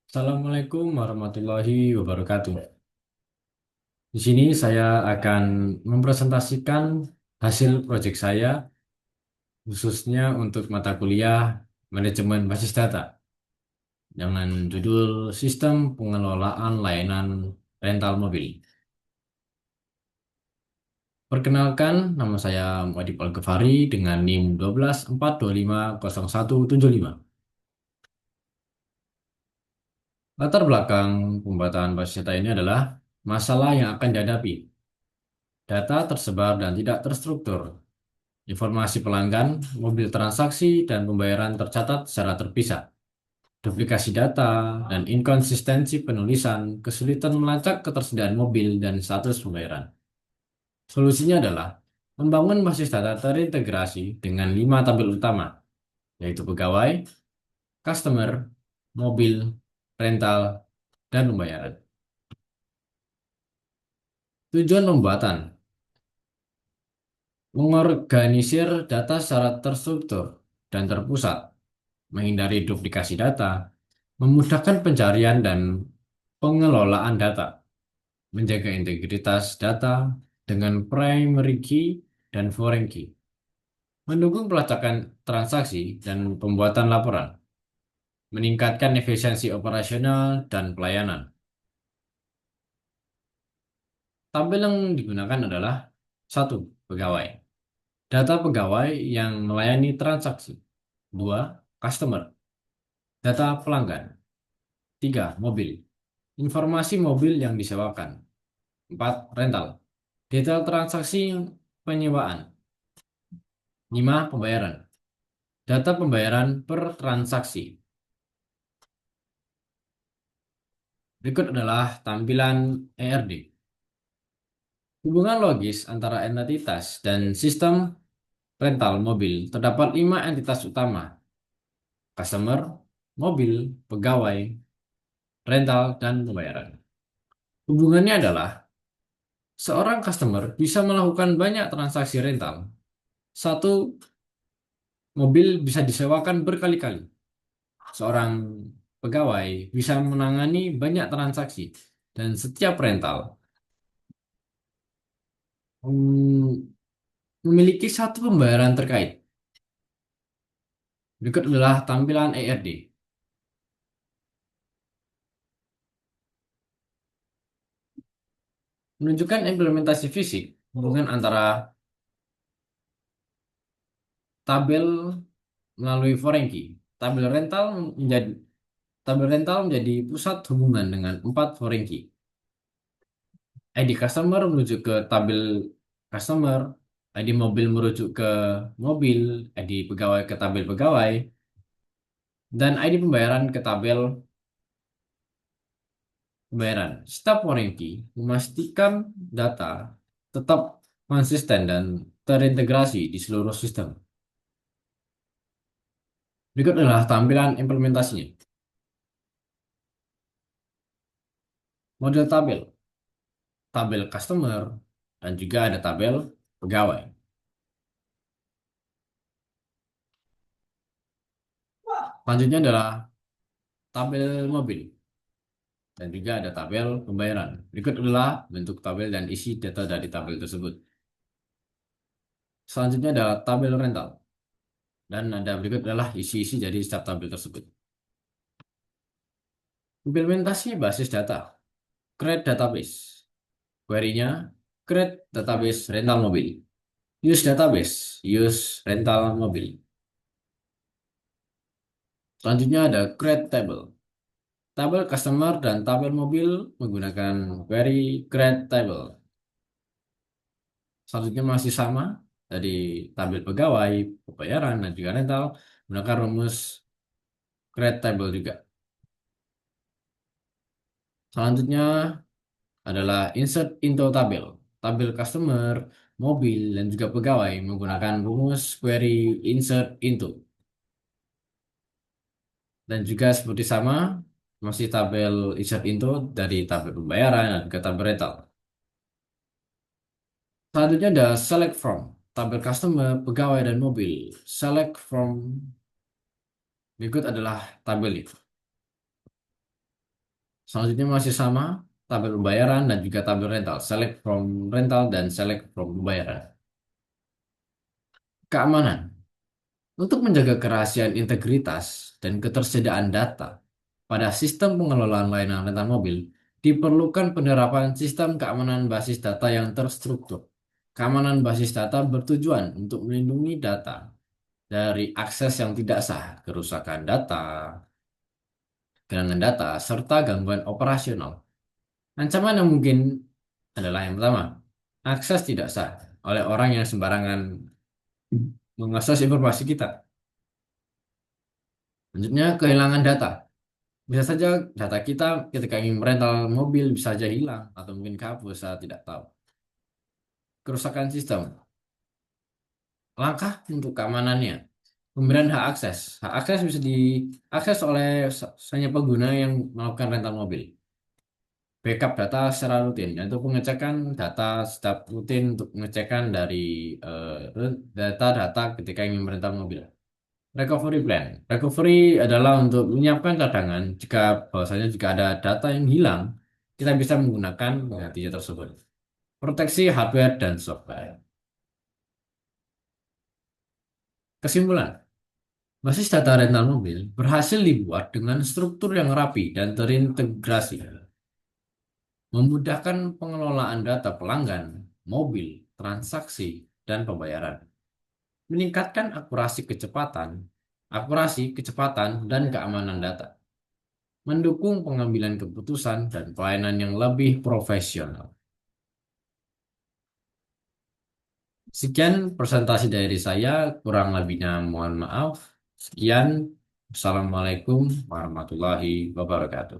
Assalamualaikum warahmatullahi wabarakatuh. Di sini saya akan mempresentasikan hasil proyek saya, khususnya untuk mata kuliah Manajemen Basis Data, dengan judul Sistem Pengelolaan Layanan Rental Mobil. Perkenalkan, nama saya Muadib Al-Ghafari dengan NIM 124250175. Latar belakang pembuatan basis data ini adalah masalah yang akan dihadapi. Data tersebar dan tidak terstruktur. Informasi pelanggan, mobil transaksi, dan pembayaran tercatat secara terpisah. Duplikasi data dan inkonsistensi penulisan kesulitan melacak ketersediaan mobil dan status pembayaran. Solusinya adalah membangun basis data terintegrasi dengan 5 tabel utama, yaitu pegawai, customer, mobil, rental, dan pembayaran. Tujuan pembuatan: mengorganisir data secara terstruktur dan terpusat, menghindari duplikasi data, memudahkan pencarian dan pengelolaan data, menjaga integritas data dengan primary key dan foreign key, mendukung pelacakan transaksi dan pembuatan laporan, meningkatkan efisiensi operasional dan pelayanan. Tabel yang digunakan adalah: satu, pegawai. Data pegawai yang melayani transaksi. Dua, customer. Data pelanggan. Tiga, mobil. Informasi mobil yang disewakan. Empat, rental. Detail transaksi penyewaan. 5. Pembayaran. Data pembayaran per transaksi. Berikut adalah tampilan ERD. Hubungan logis antara entitas dan sistem rental mobil. Terdapat 5 entitas utama: customer, mobil, pegawai, rental, dan pembayaran. Hubungannya adalah seorang customer bisa melakukan banyak transaksi rental. Satu mobil bisa disewakan berkali-kali. Seorang pegawai bisa menangani banyak transaksi, dan setiap rental memiliki satu pembayaran terkait. Berikut adalah tampilan ERD. Menunjukkan implementasi fisik hubungan antara tabel melalui foreign key. Tabel rental menjadi tabel rental menjadi pusat hubungan dengan 4 foreign key. ID customer merujuk ke tabel customer, ID mobil merujuk ke mobil, ID pegawai ke tabel pegawai, dan ID pembayaran ke tabel pembayaran. Setiap warranty memastikan data tetap konsisten dan terintegrasi di seluruh sistem. Berikut adalah tampilan implementasinya. Model tabel, tabel customer, dan juga ada tabel pegawai. Selanjutnya adalah tabel mobil, dan juga ada tabel pembayaran. Berikut adalah bentuk tabel dan isi data dari tabel tersebut. Selanjutnya adalah tabel rental, dan ada berikut adalah isi-isi dari setiap tabel tersebut. Implementasi basis data, create database. Query-nya, create database rental mobil. Use database, use rental mobil. Selanjutnya ada create table. Tabel customer dan tabel mobil menggunakan query create table. Selanjutnya masih sama dari tabel pegawai, pembayaran, dan juga rental menggunakan rumus create table juga. Selanjutnya adalah insert into tabel. Tabel customer, mobil, dan juga pegawai menggunakan rumus query insert into. Dan juga seperti sama, masih tabel insert into dari tabel pembayaran dan juga tabel rental. Selanjutnya ada select from. Tabel customer, pegawai, dan mobil. Select from. Berikut adalah tabel itu. Selanjutnya masih sama, tabel pembayaran dan juga tabel rental. Select from rental dan select from pembayaran. Keamanan. Untuk menjaga kerahasiaan integritas dan ketersediaan data pada sistem pengelolaan layanan rental mobil, diperlukan penerapan sistem keamanan basis data yang terstruktur. Keamanan basis data bertujuan untuk melindungi data dari akses yang tidak sah, kerusakan data, kehilangan data, serta gangguan operasional. Ancaman yang mungkin adalah yang pertama, akses tidak sah oleh orang yang sembarangan mengakses informasi kita. Selanjutnya, kehilangan data. Bisa saja data kita ketika ingin merental mobil bisa saja hilang atau mungkin kabur saya tidak tahu. Kerusakan sistem. Langkah untuk keamanannya. Pemberian hak akses. Hak akses bisa diakses oleh hanya pengguna yang melakukan rental mobil. Backup data secara rutin, yaitu pengecekan data setiap rutin untuk pengecekan dari data-data ketika ingin merental mobil. Recovery plan. Recovery adalah untuk menyiapkan cadangan jika bahwasanya jika ada data yang hilang, kita bisa menggunakan penggantinya tersebut. Proteksi hardware dan software. Kesimpulan, basis data rental mobil berhasil dibuat dengan struktur yang rapi dan terintegrasi, memudahkan pengelolaan data pelanggan, mobil, transaksi, dan pembayaran, meningkatkan akurasi, kecepatan, dan keamanan data, mendukung pengambilan keputusan dan pelayanan yang lebih profesional. Sekian presentasi dari saya, kurang lebihnya mohon maaf. Sekian, Assalamualaikum warahmatullahi wabarakatuh.